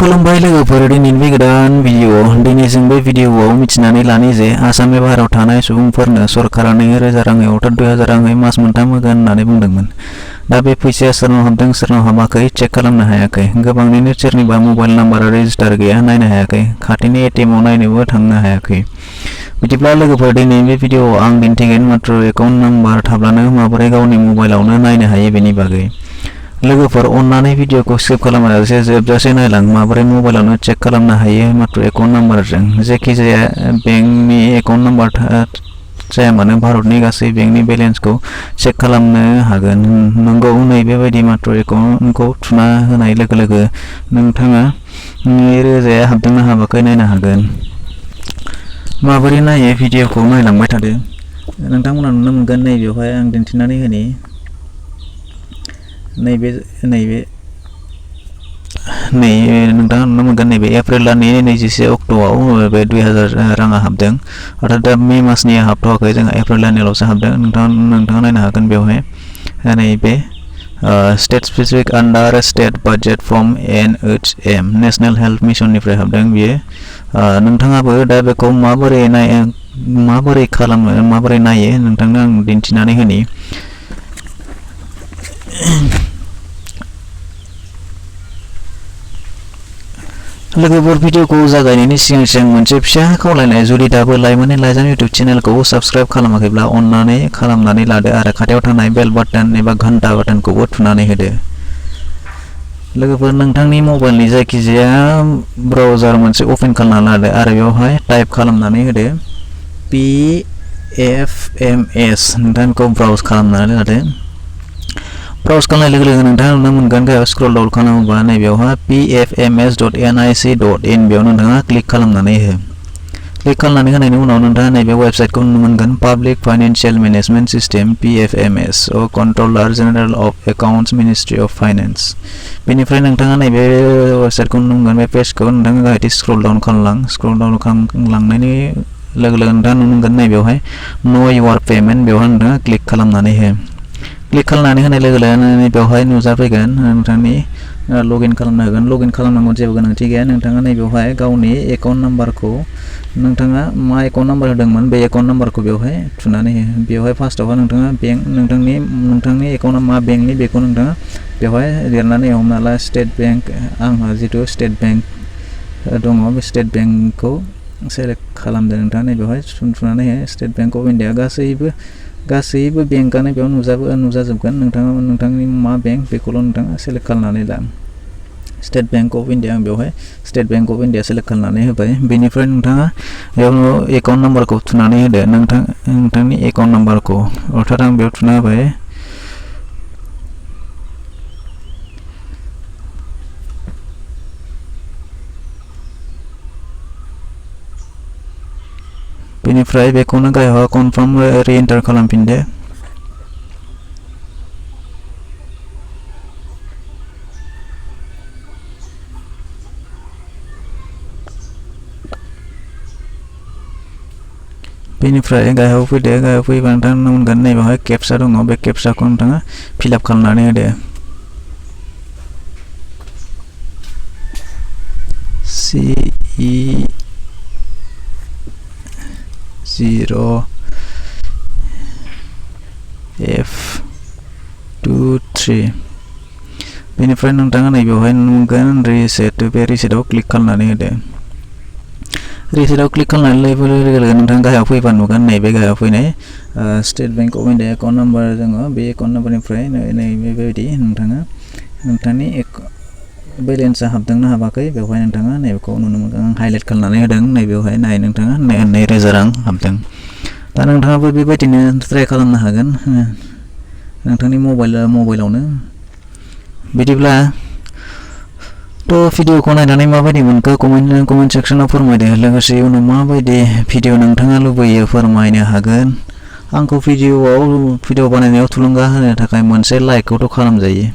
खुलुमबाय लोगोफोर, दिनैनि बे गोदान भिडिअ दिनै जों बे भिडिअआव मिथिनानै लानि जे आसाम एबा भारताव थानाय सुबुंफोरनो सरकारा 2000 राङै अर्थात 2000 राङै मास मोनथाम होगोन होननानै बुंदोंमोन। दा बे फैसाया सोरनाव हाबदों सोरनाव हाबाखै चेक खालामनो हायाखै। गोबांनिनो सोरनिबा मबाइल नाम्बारा रेजिस्टार गैया, नायनो हायाखै, खाथिनि एटिएमआव नायनोबो थांनो हायाखै। बिदिब्ला लोगोफोर, दिनैनि बे भिडिअआव आं दिन्थिगोन मात्र एकाउन्ट नाम्बार थाब्लानो माबोरै गावनि मबाइलावनो नायनो हायो बेनि बागै। लोगोफोर, अन्नानै भिडिअखौ स्किप खालामालासे जोबजासे नायलां, माबोरै मबाइलावनो चेक खालामनो हायो मात्र एकाउन्ट नाम्बारजों। जायखिजाया बेंकनि एकाउन्ट नाम्बार जाया मानो भारतनि गासै बेंकनि बेलेन्सखौ चेक खालामनो हागोन। नंगौ, नैबेबायदि मात्र एकाउन्टखौ थुना होनाय लोगो लोगो नोंथाङा 2000 हाबदोंना हाबाखै नायनो हागोन। माबोरै नायो भिडिअखौ नायलांबाय थादो। नोंथांमोना नुनो मोनगोन नैबेवहाय आं दिन्थिनानै होनि। नैबे नोंथाङा नुनो मोनगोन नैबे एप्रिल दाननि 21 अक्ट'आव बे 2000 राङा हाबदों। अर्थात दा मे मासनिया हाबथ'वाखै, जोंहा एप्रिल दाननिल'सो हाबदों। नोंथाङा नायनो हागोन बेवहाय नैबे state specific under state budget from NHM national health मिशननिफ्राय हाबदों बियो। नोंथाङाबो दा बेखौ माबोरै नायो नोंथांनो आं दिन्थिनानै होनि। लोगोफोर, भिडिअखौ जागायनायनि सिगां मोनसे फिसा खावलायनाय, जुदि दाबो लाइमोननि लाइजाम इउटिउब चेनेलखौ साबस्क्राइब खालामाखैब्ला अन्नानै खालामनानै लादो आरो खाथियाव थानाय बेल बाटन एबा घन्टा बाटनखौबो थुनानै होदो। लोगोफोर, नोंथांनि मबाइलनि जायखिजाया ब्राउजार मोनसे अपेन खालामना लादो आरो बेवहाय टाइप खालामनानै होदो PFMS। नोंथाङा बेखौ ब्राउज खालामनानै लादो। ब्राउज खालामनाय लोगो लोगो नोंथाङा नुनो मोनगोन गाहायाव स्क्रल डाउन खालामोबा नैबेयावहाय pfms.nic.in बेयाव नोंथाङा क्लिक खालामनानै हो। क्लिक खालामनानै होनायनि उनाव नोंथाङा नैबे वेबसाइटखौ नुनो मोनगोन, public financial management system PFMS controller general of accounts ministry of finance. बेनिफ्राय नोंथाङा नैबे वेबसाइटखौ नुनो मोनगोन, बे पेजखौ नोंथाङा गाहायथिं स्क्रल डाउन खालामलांनायनि लोगो लोगो नोंथाङा नुनो मोनगोन नैबेयावहाय नो इउर पेमेन्ट, बेवहाय नोंथाङा क्लिक खालामनानै हो। क्लिक खालामनानै होनाय लोगो लोगोनो बेवहाय नुजाफैगोन, नोंथांनि लगइन खालामनो होगोन। लगइन खालामनांगौ जेबो गोनांथि गैया। नोंथाङा नैबेवहाय गावनि एकाउन्ट नाम्बारखौ, नोंथाङा मा एकाउन्ट नाम्बार होदोंमोन बे एकाउन्ट नाम्बारखौ बेवहाय थुनानै हो। बेवहाय फार्स्टआवहाय नोंथाङा बेंक, नोंथांनि एकाउन्टआ मा बेंकनि बेखौ नोंथाङा बेवहाय लिरनानै, हमना ला स्टेट बेंक, आंहा जितु स्टेट बेंक दङ बे स्टेट बेंकखौ सेलेक्ट खालामदो। नोंथाङा नैबेवहाय थुनानै हो। स्टेट बेंक अफ इन्डिया, गासैबो बेंकआनो बेयाव नुजाजोबगोन। नोंथाङा नोंथांनि मा बेंक बेखौल' नोंथाङा सेलेक्ट खालामनानै ला। स्टेट बेंक अफ इन्डिया, आं बेवहाय state bank of India select खालामनानै होबाय। बेनिफ्राय नोंथाङा बेयाव एकाउन्ट नाम्बारखौ थुनानै होदो, नोंथांनि एकाउन्ट नाम्बारखौ। अर्थात आं बेयाव थुना होबाय। बेनिफ्राय बेखौनो गाहायाव कनफार्म रिएन्टार खालामफिनदो। बेनिफ्राय गाहायाव फैदो। गाहायाव फैयोबा नोंथाङा नुनो मोनगोन नैबेवहाय केपचा दङ, बे केपचाखौ नोंथाङा फिलआप खालामनानै होदो। CE0F23। बेनिफ्राय नोंथाङा नैबेवहाय नुनो मोनगोन रिसेट, बे रिसेटआव क्लिक खालामनानै होदो। रिसेटआव क्लिक खालामनाय लोगो लोगो नोंथाङा गाहायाव फैबा नुगोन नैबे गाहायाव फैनाय state bank of India account number दङ। बे एकाउन्ट नाम्बारनिफ्राय नैबेबायदि नोंथाङा नोंथांनि बेलेन्सआ हाबदोंना हाबाखै बेवहाय नोंथाङा नैबेखौ नुनो मोनगोन। आं हाइलाइट खालामनानै होदों, नैबेवहाय नाय नोंथाङा 2000 रां हाबदों। दा नोंथाङाबो बेबायदिनो ट्राइ खालामनो हागोन नोंथांनि मबाइलावनो। बिदिब्ला भिडिअखौ नायनानै माबायदि मोनखो कमेन्ट सेक्सनाव फोरमायदो। लोगोसे उनाव माबायदि भिडिअ नोंथाङा लुबैयो फोरमायनो हागोन। आंखौ भिडिअ बानायनायाव थुलुंगा होनो थाखाय मोनसे लाइकखौथ' खालामजायो।